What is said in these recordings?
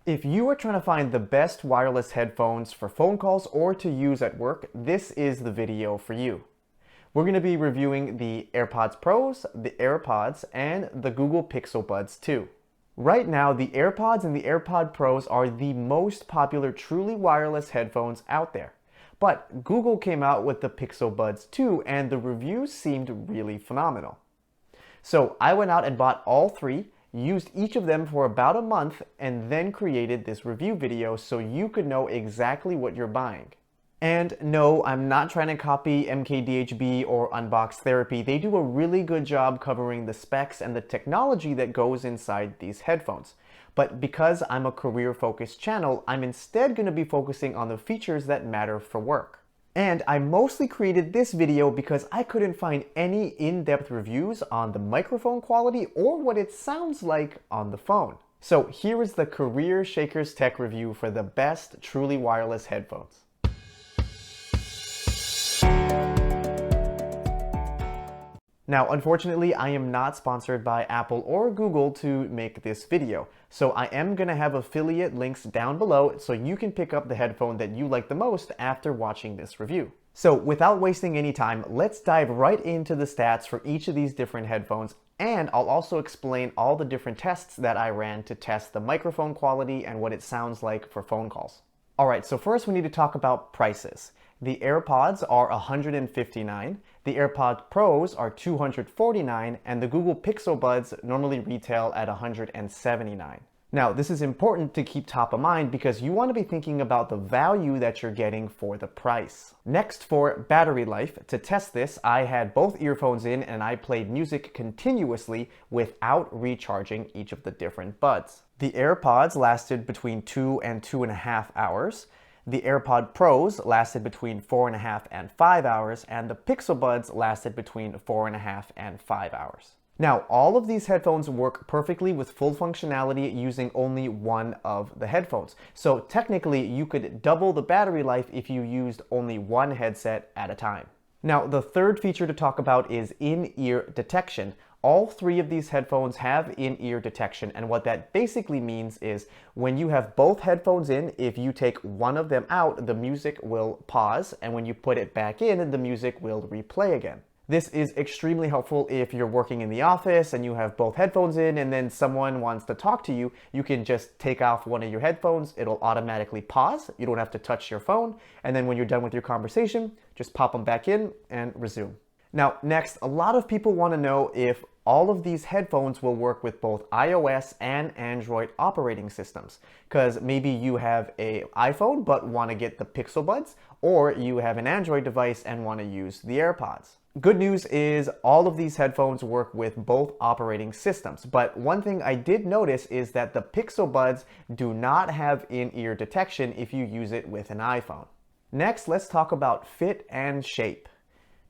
If you are trying to find the best wireless headphones for phone calls or to use at work, this is the video for you. We're going to be reviewing the AirPods Pros, the AirPods, and the Google Pixel Buds 2. Right now, the AirPods and the AirPod Pros are the most popular truly wireless headphones out there. But Google came out with the Pixel Buds 2 and the reviews seemed really phenomenal. So I went out and bought all three, used each of them for about a month, and then created this review video so you could know exactly what you're buying. And no, I'm not trying to copy MKDHB or Unbox Therapy. They do a really good job covering the specs and the technology that goes inside these headphones. But because I'm a career-focused channel, I'm instead going to be focusing on the features that matter for work. And I mostly created this video because I couldn't find any in-depth reviews on the microphone quality or what it sounds like on the phone. So here is the CareerShakers tech review for the best truly wireless headphones. Now, unfortunately, I am not sponsored by Apple or Google to make this video, so I am going to have affiliate links down below so you can pick up the headphone that you like the most after watching this review. So without wasting any time, let's dive right into the stats for each of these different headphones, and I'll also explain all the different tests that I ran to test the microphone quality and what it sounds like for phone calls. Alright, so first we need to talk about prices. The AirPods are $159, the AirPods Pros are $249, and the Google Pixel Buds normally retail at $179. Now, this is important to keep top of mind because you want to be thinking about the value that you're getting for the price. Next, for battery life, to test this, I had both earphones in and I played music continuously without recharging each of the different buds. The AirPods lasted between 2 and 2.5 hours. The AirPods Pros lasted between 4.5 and 5 hours, and the Pixel Buds lasted between 4.5 and 5 hours. Now, all of these headphones work perfectly with full functionality using only one of the headphones. So technically, you could double the battery life if you used only one headset at a time. Now, the third feature to talk about is in-ear detection. All three of these headphones have in-ear detection, and what that basically means is when you have both headphones in, if you take one of them out, the music will pause, and when you put it back in, the music will replay again. This is extremely helpful if you're working in the office and you have both headphones in and then someone wants to talk to you. You can just take off one of your headphones, it'll automatically pause, you don't have to touch your phone, and then when you're done with your conversation, just pop them back in and resume. Now, next, a lot of people want to know if all of these headphones will work with both iOS and Android operating systems, because maybe you have an iPhone but want to get the Pixel Buds, or you have an Android device and want to use the AirPods. Good news is all of these headphones work with both operating systems, but one thing I did notice is that the Pixel Buds do not have in-ear detection if you use it with an iPhone. Next, let's talk about fit and shape.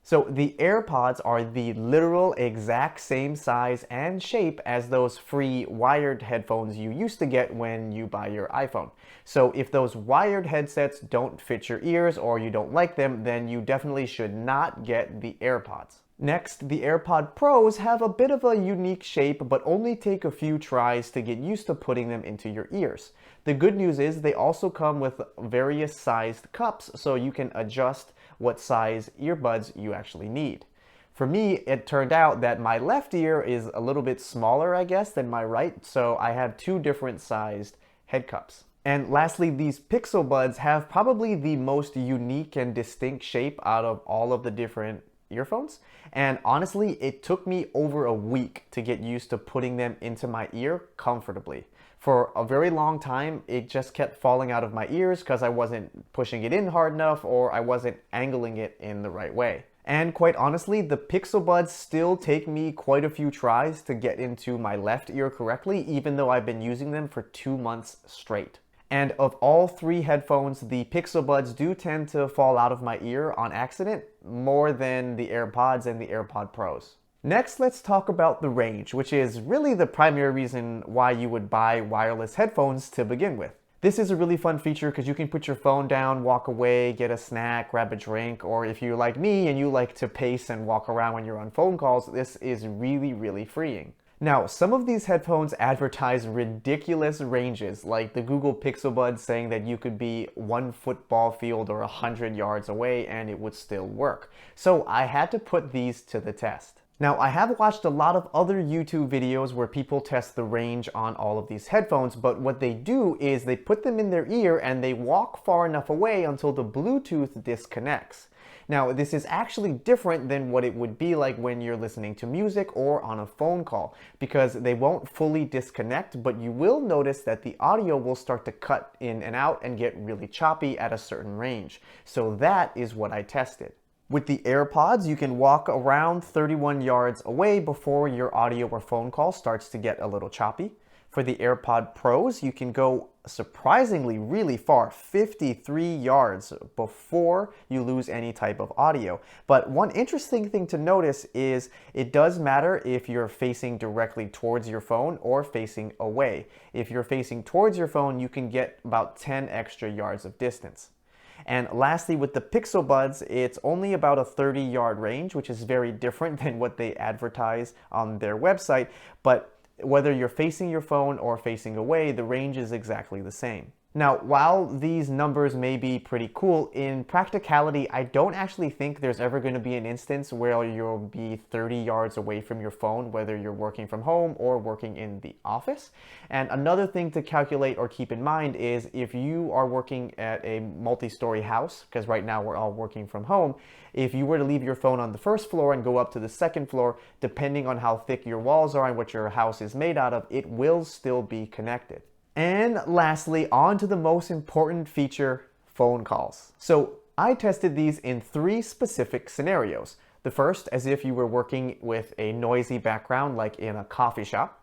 So the AirPods are the literal exact same size and shape as those free wired headphones you used to get when you buy your iPhone. So if those wired headsets don't fit your ears or you don't like them, then you definitely should not get the AirPods. Next, the AirPods Pros have a bit of a unique shape, but only take a few tries to get used to putting them into your ears. The good news is they also come with various sized cups, so you can adjust what size earbuds you actually need. For me, it turned out that my left ear is a little bit smaller, I guess, than my right, so I have two different sized head cups. And lastly, these Pixel Buds have probably the most unique and distinct shape out of all of the different earphones. And honestly, it took me over a week to get used to putting them into my ear comfortably. For a very long time, it just kept falling out of my ears because I wasn't pushing it in hard enough or I wasn't angling it in the right way. And quite honestly, the Pixel Buds still take me quite a few tries to get into my left ear correctly, even though I've been using them for 2 months straight. And of all three headphones, the Pixel Buds do tend to fall out of my ear on accident more than the AirPods and the AirPods Pros. Next, let's talk about the range, which is really the primary reason why you would buy wireless headphones to begin with. This is a really fun feature because you can put your phone down, walk away, get a snack, grab a drink, or if you're like me and you like to pace and walk around when you're on phone calls, this is really, really freeing. Now, some of these headphones advertise ridiculous ranges, like the Google Pixel Buds saying that you could be 1 football field or 100 yards away and it would still work. So I had to put these to the test. Now, I have watched a lot of other YouTube videos where people test the range on all of these headphones, but what they do is they put them in their ear and they walk far enough away until the Bluetooth disconnects. Now, this is actually different than what it would be like when you're listening to music or on a phone call, because they won't fully disconnect, but you will notice that the audio will start to cut in and out and get really choppy at a certain range. So that is what I tested. With the AirPods, you can walk around 31 yards away before your audio or phone call starts to get a little choppy. For the AirPod Pros, you can go surprisingly really far, 53 yards before you lose any type of audio. But one interesting thing to notice is it does matter if you're facing directly towards your phone or facing away. If you're facing towards your phone, you can get about 10 extra yards of distance. And lastly, with the Pixel Buds, it's only about a 30-yard range, which is very different than what they advertise on their website. But whether you're facing your phone or facing away, the range is exactly the same. Now, while these numbers may be pretty cool, in practicality, I don't actually think there's ever going to be an instance where you'll be 30 yards away from your phone, whether you're working from home or working in the office. And another thing to calculate or keep in mind is if you are working at a multi-story house, because right now we're all working from home, if you were to leave your phone on the first floor and go up to the second floor, depending on how thick your walls are and what your house is made out of, it will still be connected. And lastly, on to the most important feature, phone calls. So I tested these in 3 specific scenarios. The first, as if you were working with a noisy background like in a coffee shop.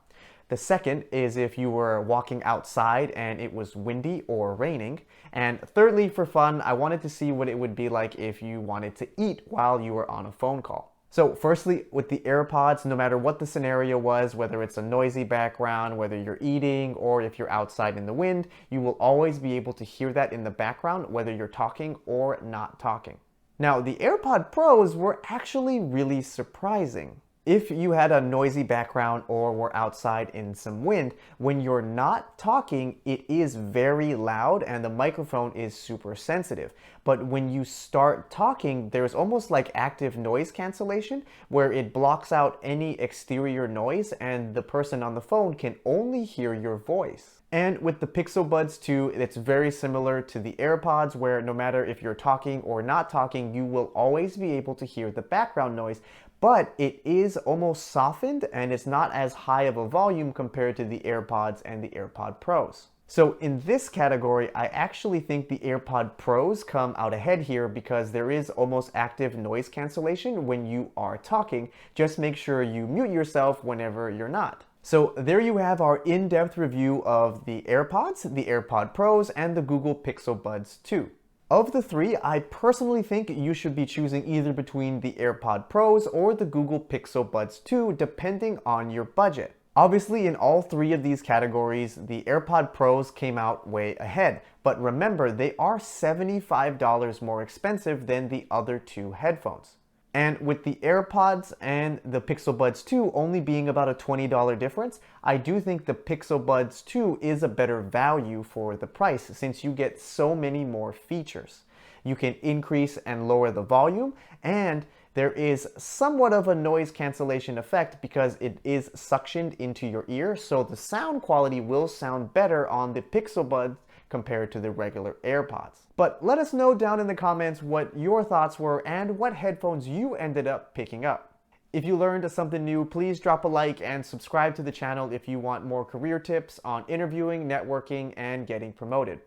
The second is if you were walking outside and it was windy or raining. And thirdly, for fun, I wanted to see what it would be like if you wanted to eat while you were on a phone call. So firstly, with the AirPods, no matter what the scenario was, whether it's a noisy background, whether you're eating, or if you're outside in the wind, you will always be able to hear that in the background, whether you're talking or not talking. Now, the AirPod Pros were actually really surprising. If you had a noisy background or were outside in some wind, when you're not talking, it is very loud and the microphone is super sensitive. But when you start talking, there's almost like active noise cancellation where it blocks out any exterior noise and the person on the phone can only hear your voice. And with the Pixel Buds 2, it's very similar to the AirPods where no matter if you're talking or not talking, you will always be able to hear the background noise, but it is almost softened and it's not as high of a volume compared to the AirPods and the AirPod Pros. So in this category, I actually think the AirPod Pros come out ahead here because there is almost active noise cancellation when you are talking. Just make sure you mute yourself whenever you're not. So there you have our in-depth review of the AirPods, the AirPod Pros, and the Google Pixel Buds 2. Of the 3, I personally think you should be choosing either between the AirPod Pros or the Google Pixel Buds 2, depending on your budget. Obviously, in all 3 of these categories, the AirPod Pros came out way ahead, but remember, they are $75 more expensive than the other 2 headphones. And with the AirPods and the Pixel Buds 2 only being about a $20 difference, I do think the Pixel Buds 2 is a better value for the price since you get so many more features. You can increase and lower the volume, and there is somewhat of a noise cancellation effect because it is suctioned into your ear, so the sound quality will sound better on the Pixel Buds compared to the regular AirPods. But let us know down in the comments what your thoughts were and what headphones you ended up picking up. If you learned something new, please drop a like and subscribe to the channel if you want more career tips on interviewing, networking, and getting promoted.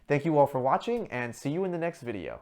Thank you all for watching and see you in the next video.